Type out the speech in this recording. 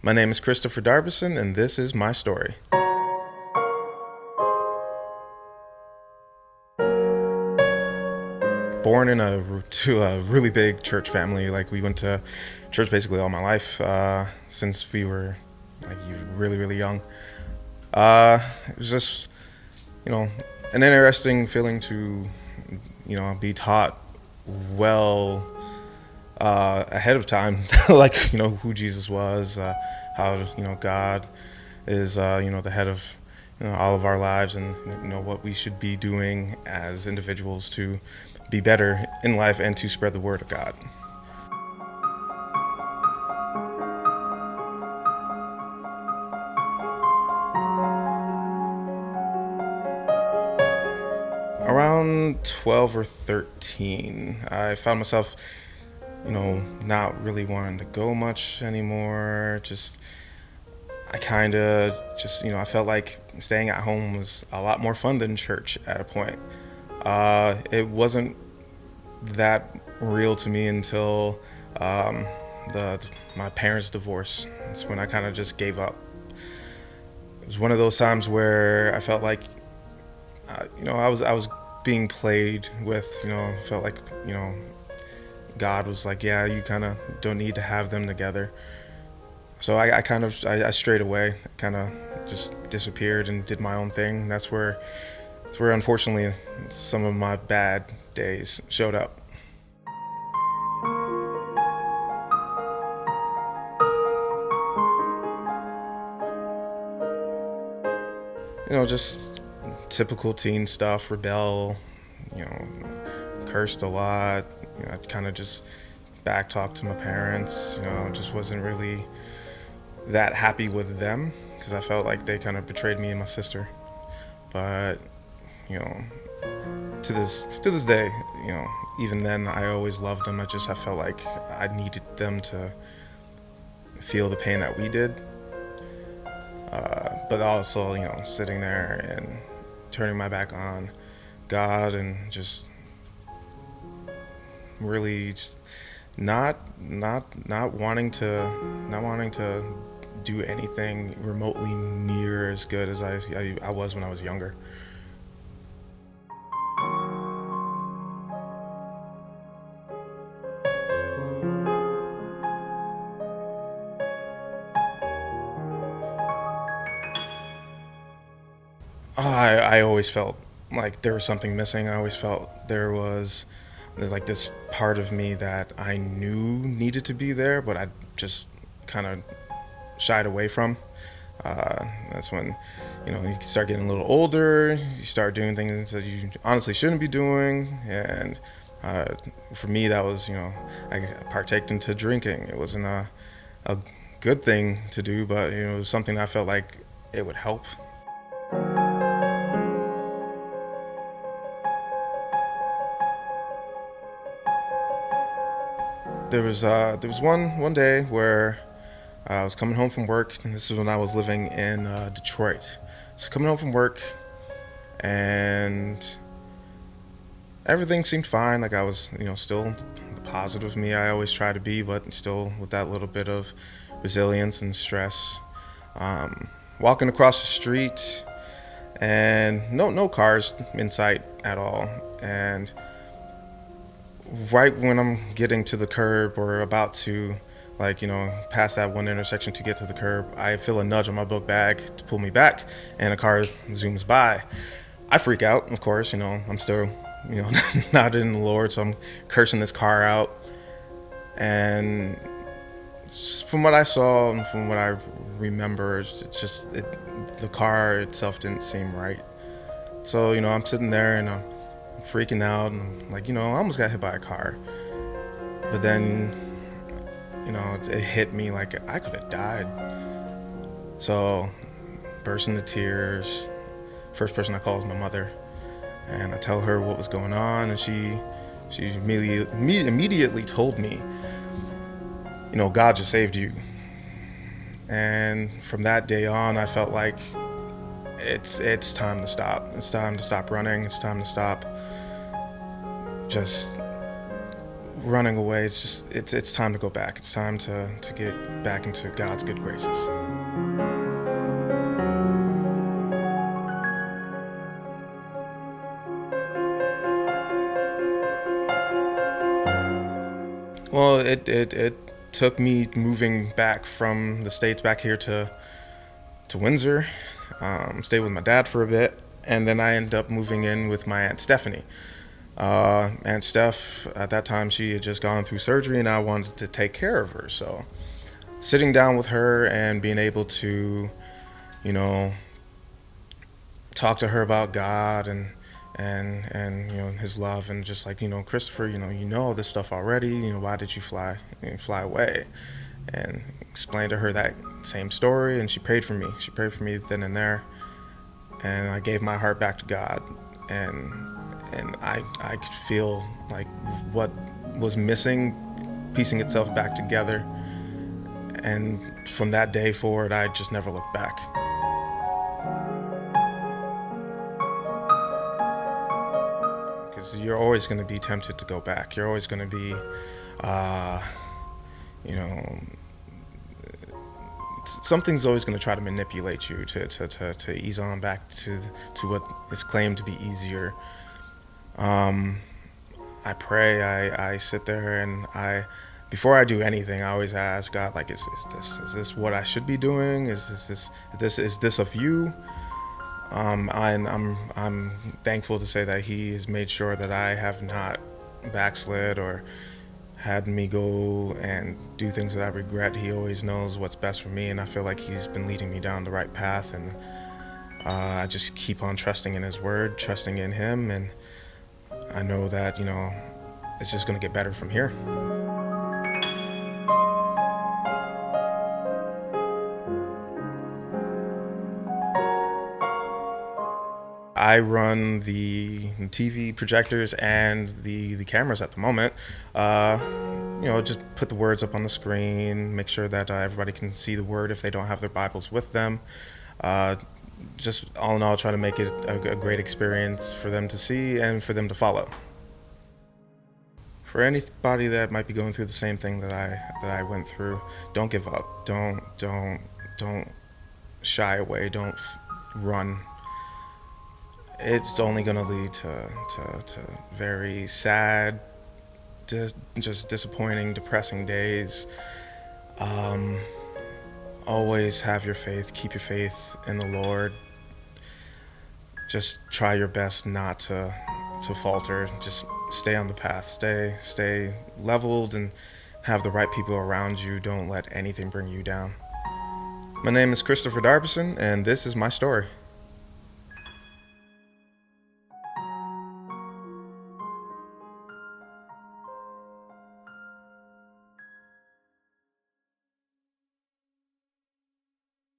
My name is Kristopher Darbison, and this is my story. Born to a really big church family. Like, we went to church basically all my life, since we were like really, really young. It was just, you know, an interesting feeling to, be taught well ahead of time, like, who Jesus was, how, God is, the head of, all of our lives, and, what we should be doing as individuals to be better in life and to spread the word of God. Around 12 or 13, I found myself, not really wanting to go much anymore. I kind of I felt like staying at home was a lot more fun than church at a point. It wasn't that real to me until my parents' divorce. It's when I kind of just gave up. It was one of those times where I felt like, I was being played with. Felt like, God was like, yeah, you kind of don't need to have them together. So I strayed away, kind of just disappeared and did my own thing. That's where unfortunately some of my bad days showed up. Just typical teen stuff, rebel, you know, cursed a lot. I kind of just backtalked to my parents. Just wasn't really that happy with them because I felt like they kind of betrayed me and my sister. But you know, to this day, even then I always loved them. I felt like I needed them to feel the pain that we did. But also, sitting there and turning my back on God and just really just not wanting to do anything remotely near as good as I was when I was younger. I always felt like there was something missing. I always felt there's like this part of me that I knew needed to be there, but I just kind of shied away from. That's when, you start getting a little older, you start doing things that you honestly shouldn't be doing. And for me, that was, I partaked into drinking. It wasn't a good thing to do, but, it was something I felt like it would help. There was one day where I was coming home from work, and this is when I was living in Detroit. So coming home from work, and everything seemed fine. Like, I was, still the positive me I always try to be, but still with that little bit of resilience and stress. Walking across the street, and no cars in sight at all. And right when I'm getting to the curb or about to, like, pass that one intersection to get to the curb, I feel a nudge on my book bag to pull me back, and a car zooms by. I freak out, of course. I'm still, not in the Lord, so I'm cursing this car out. And just from what I saw and from what I remember, the car itself didn't seem right. So, I'm sitting there and I'm freaking out, and I'm like, I almost got hit by a car. But then, it hit me like I could have died. So, burst into tears. First person I call is my mother, and I tell her what was going on, and she immediately told me, God just saved you. And from that day on, I felt like it's time to stop. It's time to stop running. It's time to stop just running away. It's time to go back. It's time to get back into God's good graces. Well, it took me moving back from the States back here to Windsor, stayed with my dad for a bit, and then I ended up moving in with my Aunt Stephanie. Aunt Steph, at that time, she had just gone through surgery, and I wanted to take care of her. So sitting down with her and being able to, you know, talk to her about God and his love, and just like, Christopher, you know this stuff already, why did you fly away, and explained to her that same story, and she prayed for me then and there, and I gave my heart back to God, and I could feel like what was missing piecing itself back together, and from that day forward I just never looked back. Because you're always going to be tempted to go back. You're always going to be, you know, something's always going to try to manipulate you to ease on back to what is claimed to be easier. I pray. I sit there and before I do anything, I always ask God, like, is this what I should be doing? Is this of you? I'm thankful to say that He has made sure that I have not backslid or had me go and do things that I regret. He always knows what's best for me, and I feel like He's been leading me down the right path, and I just keep on trusting in His word, trusting in Him, and I know that, it's just going to get better from here. I run the TV projectors and the cameras at the moment. Just put the words up on the screen, make sure that everybody can see the word if they don't have their Bibles with them. Just all in all, try to make it a great experience for them to see and for them to follow. For anybody that might be going through the same thing that I went through, don't give up. Don't shy away. Don't run. It's only going to lead to very sad, just disappointing, depressing days. Always have your faith. Keep your faith in the Lord. Just try your best not to falter. Just stay on the path. Stay leveled and have the right people around you. Don't let anything bring you down. My name is Kristopher Darbison, and this is my story.